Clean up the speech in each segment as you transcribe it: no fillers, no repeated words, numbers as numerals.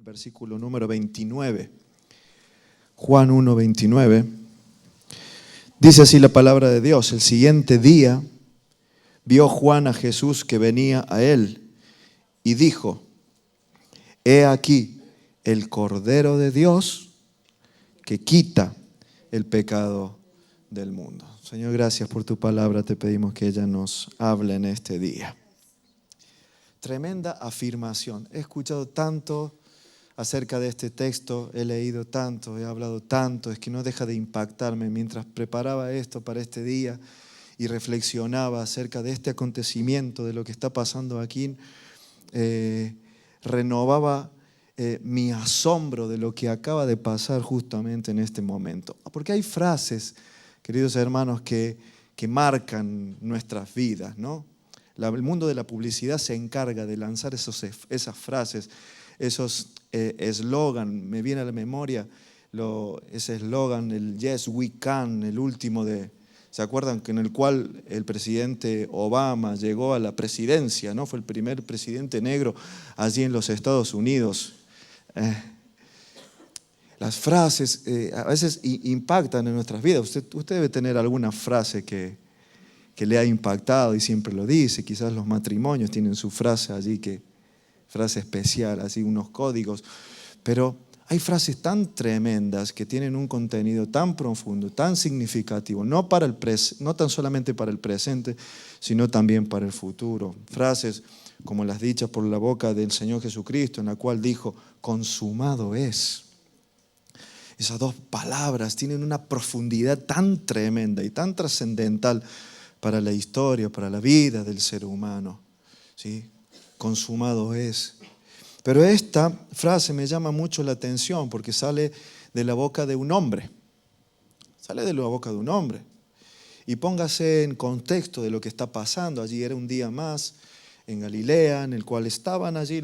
Versículo número 29. Juan 1:29. Dice así la palabra de Dios: el siguiente día vio Juan a Jesús que venía a él y dijo: he aquí el Cordero de Dios que quita el pecado del mundo. Señor, gracias por tu palabra. Te pedimos que ella nos hable en este día. Tremenda afirmación. He escuchado tanto acerca de este texto, he leído tanto, he hablado tanto, es que no deja de impactarme. Mientras preparaba esto para este día y reflexionaba acerca de este acontecimiento, de lo que está pasando aquí, renovaba mi asombro de lo que acaba de pasar justamente en este momento. Porque hay frases, queridos hermanos, que marcan nuestras vidas, ¿no? El mundo de la publicidad se encarga de lanzar esas frases, esos eslogan. Me viene a la memoria ese eslogan, el Yes We Can, el último ¿se acuerdan? En el cual el presidente Obama llegó a la presidencia, ¿no? Fue el primer presidente negro allí en los Estados Unidos. Las frases a veces impactan en nuestras vidas. Usted debe tener alguna frase que le ha impactado y siempre lo dice. Quizás los matrimonios tienen su frase allí, frase especial, así unos códigos. Pero hay frases tan tremendas que tienen un contenido tan profundo, tan significativo, no tan solamente para el presente, sino también para el futuro. Frases como las dichas por la boca del Señor Jesucristo, en la cual dijo: consumado es. Esas dos palabras tienen una profundidad tan tremenda y tan trascendental para la historia, para la vida del ser humano, ¿sí? Consumado es. Pero esta frase me llama mucho la atención porque sale de la boca de un hombre. Sale de la boca de un hombre. Y póngase en contexto de lo que está pasando. Allí era un día más en Galilea, en el cual estaban allí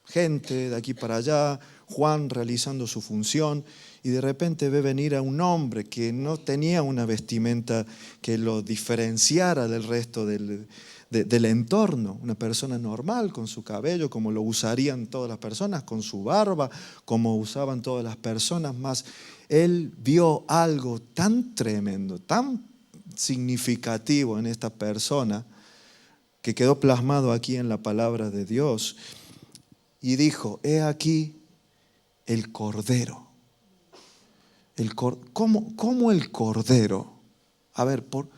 gente de aquí para allá, Juan realizando su función, y de repente ve venir a un hombre que no tenía una vestimenta que lo diferenciara del resto del entorno. Una persona normal, con su cabello como lo usarían todas las personas, con su barba como usaban todas las personas, más él vio algo tan tremendo, tan significativo en esta persona, que quedó plasmado aquí en la palabra de Dios, y dijo: he aquí el Cordero. ¿Cómo el Cordero? A ver, ¿por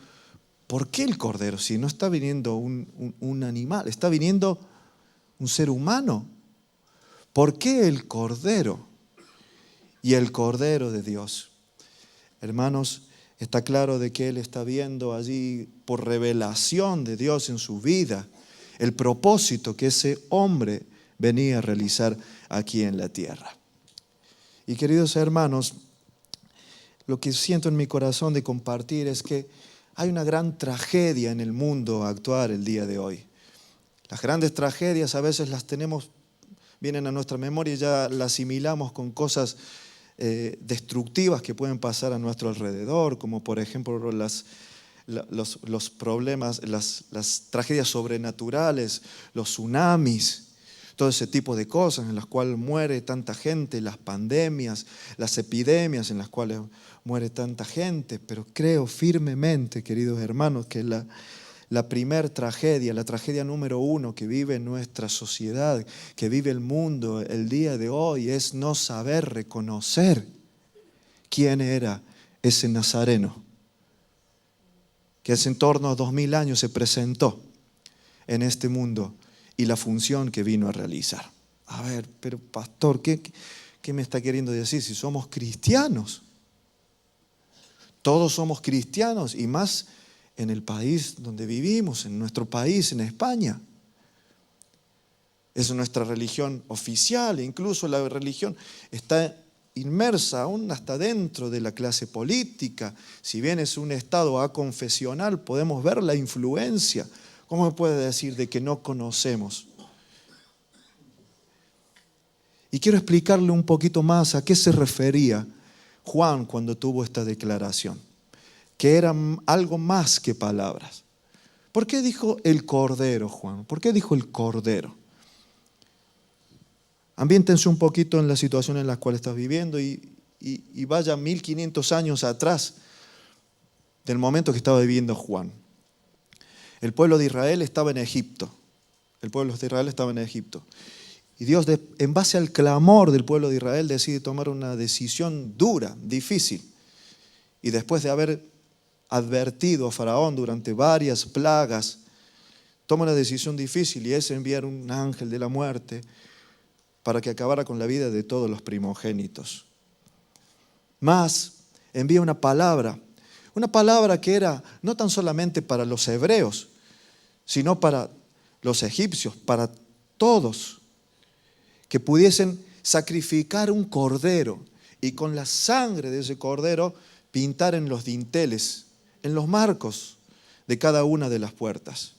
qué el Cordero? Si no está viniendo un animal, está viniendo un ser humano. ¿Por qué el Cordero? Y el Cordero de Dios. Hermanos, está claro de que Él está viendo allí, por revelación de Dios en su vida, el propósito que ese hombre venía a realizar aquí en la tierra. Y queridos hermanos, lo que siento en mi corazón de compartir es que hay una gran tragedia en el mundo actual el día de hoy. Las grandes tragedias a veces vienen a nuestra memoria y ya las asimilamos con cosas destructivas que pueden pasar a nuestro alrededor, como por ejemplo los problemas, las tragedias sobrenaturales, los tsunamis, todo ese tipo de cosas en las cuales muere tanta gente, las pandemias, las epidemias en las cuales muere tanta gente. Pero creo firmemente, queridos hermanos, que la primer tragedia, la tragedia número 1 que vive nuestra sociedad, que vive el mundo el día de hoy, es no saber reconocer quién era ese nazareno que hace en torno a 2000 años se presentó en este mundo y la función que vino a realizar. A ver, pero pastor, ¿qué me está queriendo decir? Si somos cristianos, todos somos cristianos, y más en el país donde vivimos, en nuestro país, en España. Es nuestra religión oficial, e incluso la religión está inmersa aún hasta dentro de la clase política. Si bien es un estado aconfesional, podemos ver la influencia. ¿Cómo me puede decir de que no conocemos? Y quiero explicarle un poquito más a qué se refería Juan cuando tuvo esta declaración, que era algo más que palabras. ¿Por qué dijo el Cordero, Juan? ¿Por qué dijo el Cordero? Ambiéntense un poquito en la situación en la cual estás viviendo y vaya 1500 años atrás del momento que estaba viviendo Juan. El pueblo de Israel estaba en Egipto. El pueblo de Israel estaba en Egipto. Y Dios, en base al clamor del pueblo de Israel, decide tomar una decisión dura, difícil. Y después de haber advertido a Faraón durante varias plagas, toma una decisión difícil y es enviar un ángel de la muerte para que acabara con la vida de todos los primogénitos. Más, envía una palabra que era no tan solamente para los hebreos, sino para los egipcios, para todos, que pudiesen sacrificar un cordero y con la sangre de ese cordero pintar en los dinteles, en los marcos de cada una de las puertas.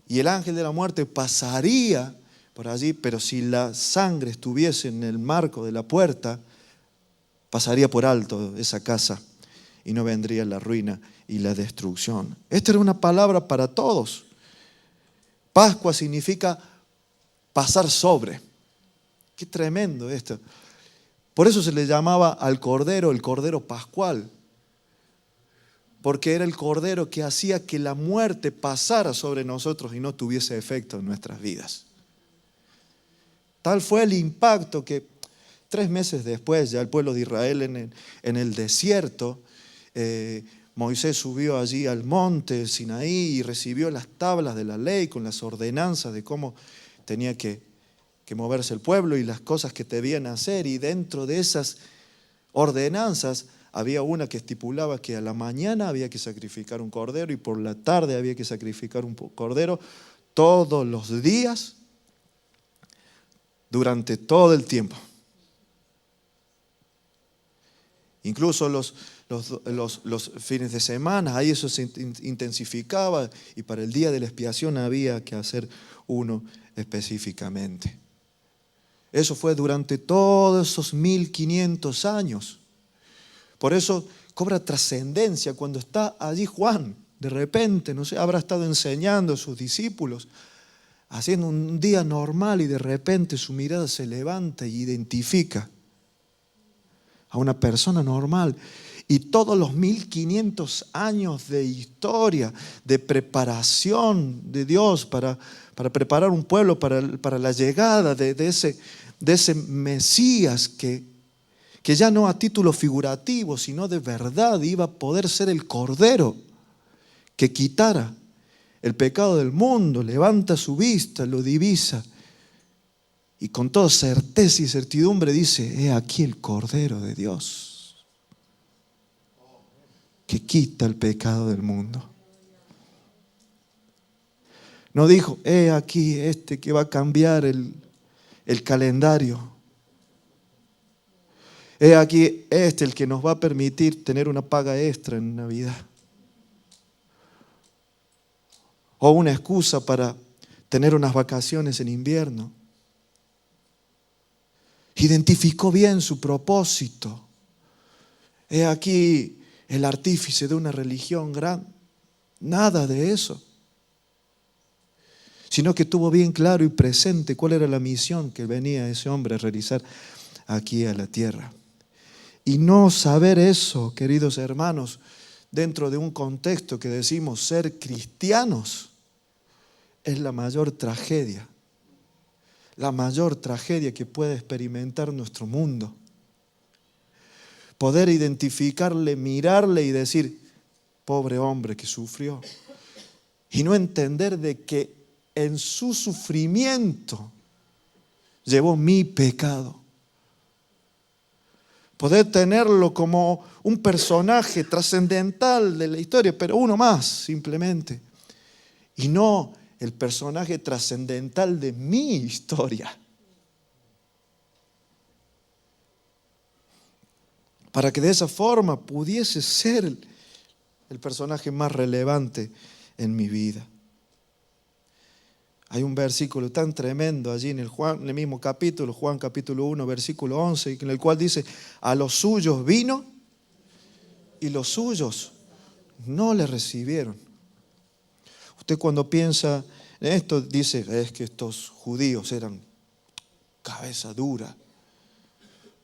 Y el ángel de la muerte pasaría por allí, pero si la sangre estuviese en el marco de la puerta, pasaría por alto esa casa y no vendría la ruina y la destrucción. Esta era una palabra para todos. Pascua significa pasar sobre. Qué tremendo esto. Por eso se le llamaba al cordero el cordero pascual, porque era el cordero que hacía que la muerte pasara sobre nosotros y no tuviese efecto en nuestras vidas. Tal fue el impacto que 3 meses después, ya el pueblo de Israel en el desierto, Moisés subió allí al monte Sinaí y recibió las tablas de la ley con las ordenanzas de cómo tenía que moverse el pueblo y las cosas que debían hacer. Y dentro de esas ordenanzas había una que estipulaba que a la mañana había que sacrificar un cordero y por la tarde había que sacrificar un cordero todos los días, durante todo el tiempo. Incluso los fines de semana, ahí eso se intensificaba y para el día de la expiación había que hacer uno específicamente. Eso fue durante todos esos 1500 años. Por eso cobra trascendencia cuando está allí Juan. De repente, no sé, habrá estado enseñando a sus discípulos, haciendo un día normal y de repente su mirada se levanta y identifica a una persona normal. Y todos los 1500 años de historia, de preparación de Dios para preparar un pueblo para la llegada de ese Mesías que ya no a título figurativo, sino de verdad iba a poder ser el Cordero que quitara el pecado del mundo, levanta su vista, lo divisa y con toda certeza y certidumbre dice: he aquí el Cordero de Dios que quita el pecado del mundo. No dijo: he aquí este que va a cambiar el calendario. He aquí el que nos va a permitir tener una paga extra en Navidad. O una excusa para tener unas vacaciones en invierno. Identificó bien su propósito. He aquí el artífice de una religión grande. Nada de eso. Sino que tuvo bien claro y presente cuál era la misión que venía ese hombre a realizar aquí a la tierra. Y no saber eso, queridos hermanos, dentro de un contexto que decimos ser cristianos, es la mayor tragedia. La mayor tragedia que puede experimentar nuestro mundo. Poder identificarle, mirarle y decir: pobre hombre que sufrió. Y no entender de que en su sufrimiento llevó mi pecado. Poder tenerlo como un personaje trascendental de la historia, pero uno más simplemente. Y no el personaje trascendental de mi historia. Para que de esa forma pudiese ser el personaje más relevante en mi vida. Hay un versículo tan tremendo allí en el mismo capítulo, Juan capítulo 1, versículo 11, en el cual dice: a los suyos vino y los suyos no le recibieron. Usted cuando piensa en esto dice: es que estos judíos eran cabeza dura,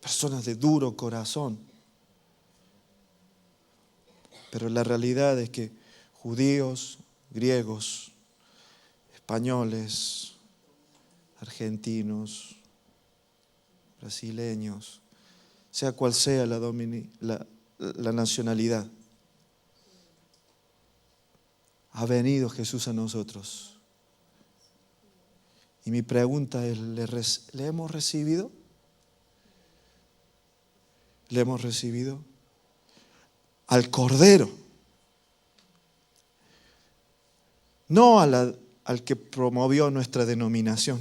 personas de duro corazón. Pero la realidad es que judíos, griegos, españoles, argentinos, brasileños, sea cual sea la nacionalidad, ha venido Jesús a nosotros. Y mi pregunta es, ¿le hemos recibido? ¿Le hemos recibido? Al Cordero, no al que promovió nuestra denominación.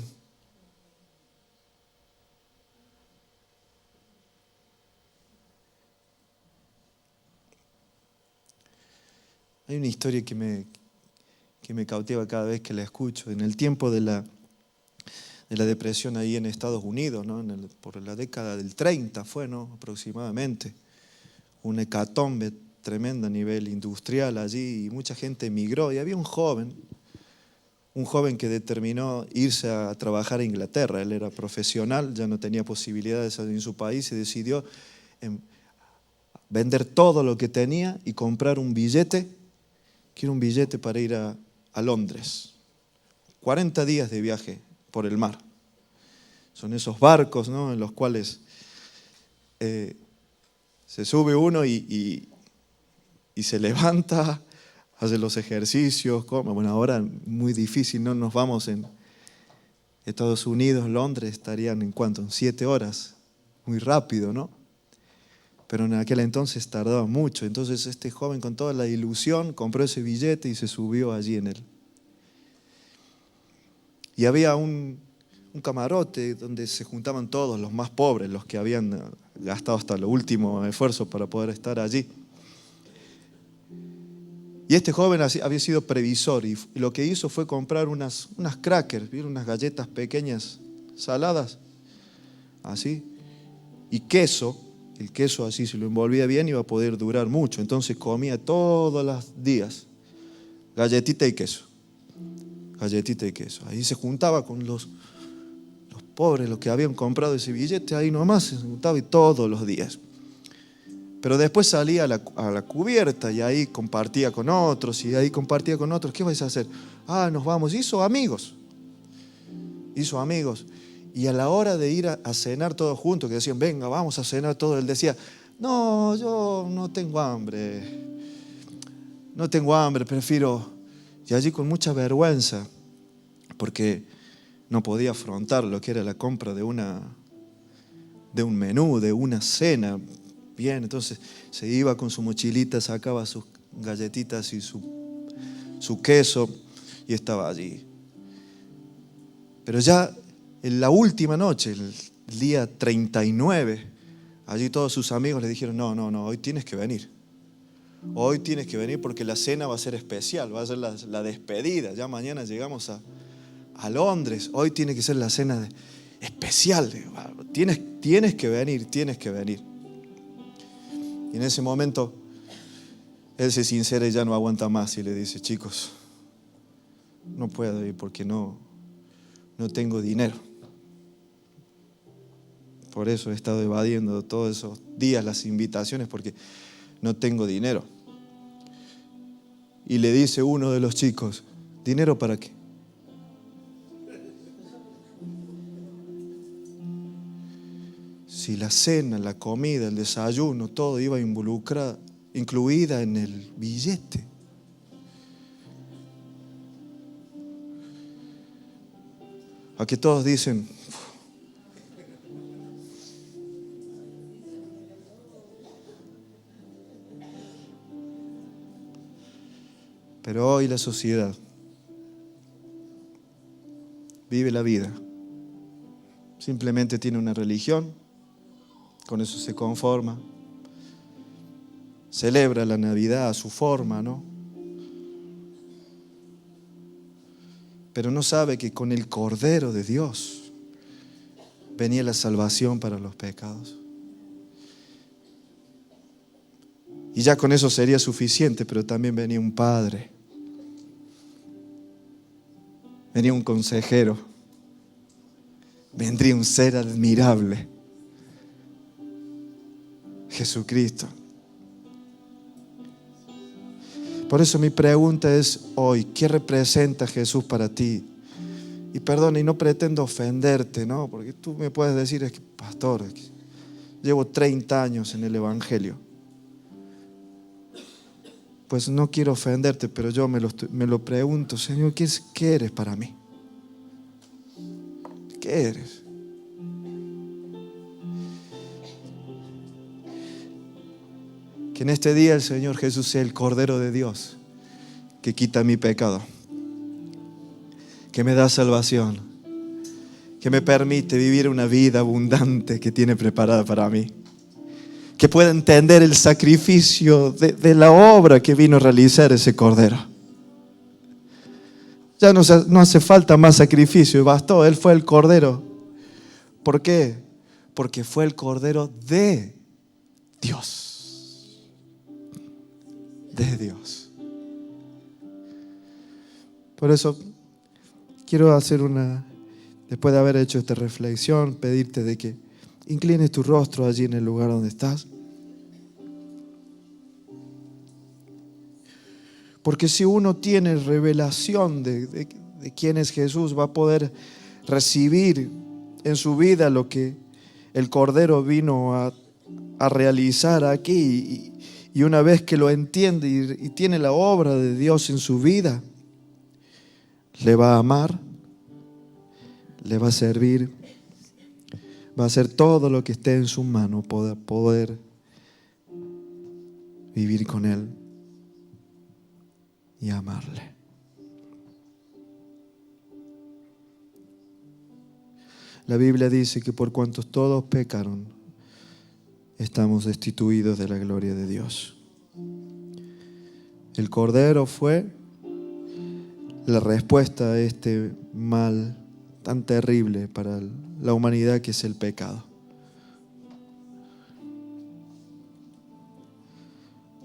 Hay una historia que me cautiva cada vez que la escucho. En el tiempo de la depresión ahí en Estados Unidos, ¿no? Por la década del 30 fue, ¿no? Aproximadamente. Una hecatombe tremenda a nivel industrial allí y mucha gente emigró. Y había un joven que determinó irse a trabajar a Inglaterra. Él era profesional, ya no tenía posibilidades en su país y decidió vender todo lo que tenía y comprar un billete, que era un billete para ir a Londres. 40 días de viaje por el mar. Son esos barcos, ¿no?, en los cuales se sube uno y se levanta, hace los ejercicios, come. Bueno, ahora muy difícil, no nos vamos en Estados Unidos, Londres, estarían en cuánto, en 7 horas, muy rápido, ¿no? Pero en aquel entonces tardaba mucho. Entonces este joven con toda la ilusión compró ese billete y se subió allí en él. Y había un camarote donde se juntaban todos los más pobres, los que habían gastado hasta el último esfuerzo para poder estar allí. Y este joven había sido previsor y lo que hizo fue comprar unas crackers, ¿vieron? Unas galletas pequeñas, saladas, así, y queso. El queso así, si lo envolvía bien, iba a poder durar mucho. Entonces comía todos los días galletita y queso. Galletita y queso. Ahí se juntaba con los pobres, los que habían comprado ese billete, ahí nomás se juntaba y todos los días. Pero después salía a la cubierta y ahí compartía con otros y ahí compartía con otros. ¿Qué vais a hacer? Nos vamos. Hizo amigos. Y a la hora de ir a cenar todos juntos, que decían, venga, vamos a cenar todos, él decía, no, yo no tengo hambre, prefiero. Y allí con mucha vergüenza, porque no podía afrontar lo que era la compra de un menú, de una cena. Bien, entonces se iba con su mochilita, sacaba sus galletitas y su queso y estaba allí. Pero ya en la última noche, el día 39, allí todos sus amigos le dijeron, no, hoy tienes que venir. Hoy tienes que venir porque la cena va a ser especial, va a ser la despedida. Ya mañana llegamos a Londres, hoy tiene que ser la cena especial. Tienes que venir. Y en ese momento él se sincera y ya no aguanta más y le dice, chicos, no puedo ir porque no tengo dinero. Por eso he estado evadiendo todos esos días las invitaciones porque no tengo dinero. Y le dice uno de los chicos, ¿dinero para qué? Si la cena, la comida, el desayuno, todo iba incluida en el billete. A que todos dicen, pero hoy la sociedad vive la vida. Simplemente tiene una religión, con eso se conforma. Celebra la Navidad a su forma, ¿no? Pero no sabe que con el Cordero de Dios venía la salvación para los pecados. Y ya con eso sería suficiente, pero también venía un Padre. Venía un consejero. vendría un ser admirable, Jesucristo. Por eso mi pregunta es hoy, ¿qué representa Jesús para ti? Y perdona, y no pretendo ofenderte, ¿no? Porque tú me puedes decir, es que, pastor, es que llevo 30 años en el Evangelio. Pues no quiero ofenderte, pero yo me lo pregunto, Señor, ¿qué eres para mí? ¿Qué eres? Que en este día el Señor Jesús sea el Cordero de Dios que quita mi pecado, que me da salvación, que me permite vivir una vida abundante que tiene preparada para mí, que pueda entender el sacrificio de la obra que vino a realizar ese Cordero. Ya no hace falta más sacrificio, bastó, Él fue el Cordero. ¿Por qué? Porque fue el Cordero de Dios. De Dios. Por eso quiero hacer después de haber hecho esta reflexión, pedirte de que inclines tu rostro allí en el lugar donde estás. Porque si uno tiene revelación de quién es Jesús, va a poder recibir en su vida lo que el Cordero vino a realizar aquí. Y una vez que lo entiende y tiene la obra de Dios en su vida, le va a amar, le va a servir, va a hacer todo lo que esté en su mano para poder vivir con Él y amarle. La Biblia dice que por cuantos todos pecaron, estamos destituidos de la gloria de Dios. El Cordero fue la respuesta a este mal tan terrible para la humanidad que es el pecado.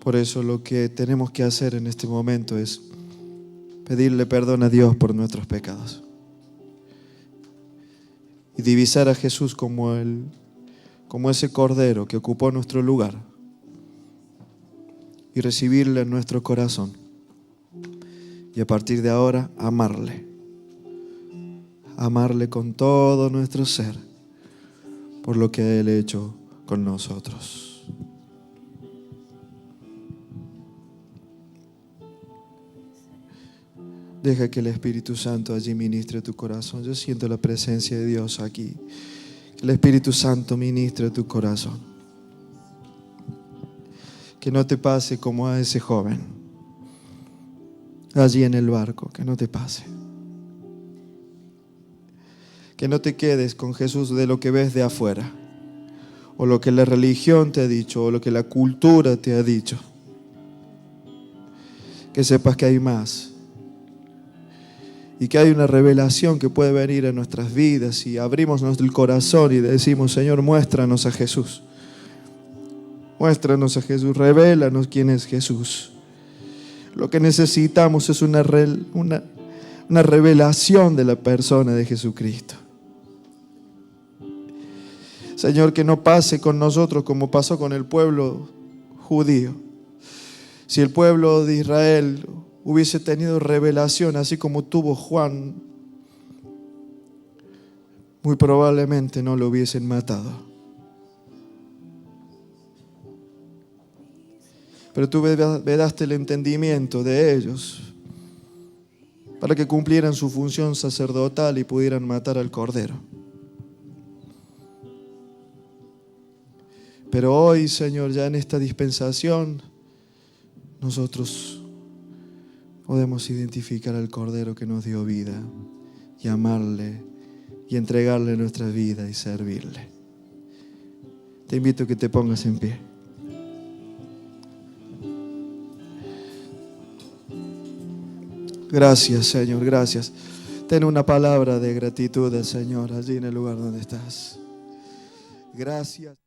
Por eso lo que tenemos que hacer en este momento es pedirle perdón a Dios por nuestros pecados y divisar a Jesús como ese Cordero que ocupó nuestro lugar y recibirle en nuestro corazón y a partir de ahora amarle con todo nuestro ser por lo que Él ha hecho con nosotros. Deja que el Espíritu Santo allí ministre tu corazón. Yo siento la presencia de Dios aquí. Que el Espíritu Santo ministre tu corazón. Que no te pase como a ese joven allí en el barco. Que no te pase. Que no te quedes con Jesús de lo que ves de afuera, o lo que la religión te ha dicho, o lo que la cultura te ha dicho. Que sepas que hay más. Y que hay una revelación que puede venir a nuestras vidas si abrimos nuestro corazón y decimos, Señor, muéstranos a Jesús. Muéstranos a Jesús, revélanos quién es Jesús. Lo que necesitamos es una revelación de la persona de Jesucristo. Señor, que no pase con nosotros como pasó con el pueblo judío. Si el pueblo de Israel hubiese tenido revelación, así como tuvo Juan, muy probablemente no lo hubiesen matado. Pero tú vedaste el entendimiento de ellos para que cumplieran su función sacerdotal y pudieran matar al Cordero. Pero hoy, Señor, ya en esta dispensación, nosotros podemos identificar al Cordero que nos dio vida y amarle y entregarle nuestra vida y servirle. Te invito a que te pongas en pie. Gracias, Señor, gracias. Ten una palabra de gratitud al Señor allí en el lugar donde estás. Gracias.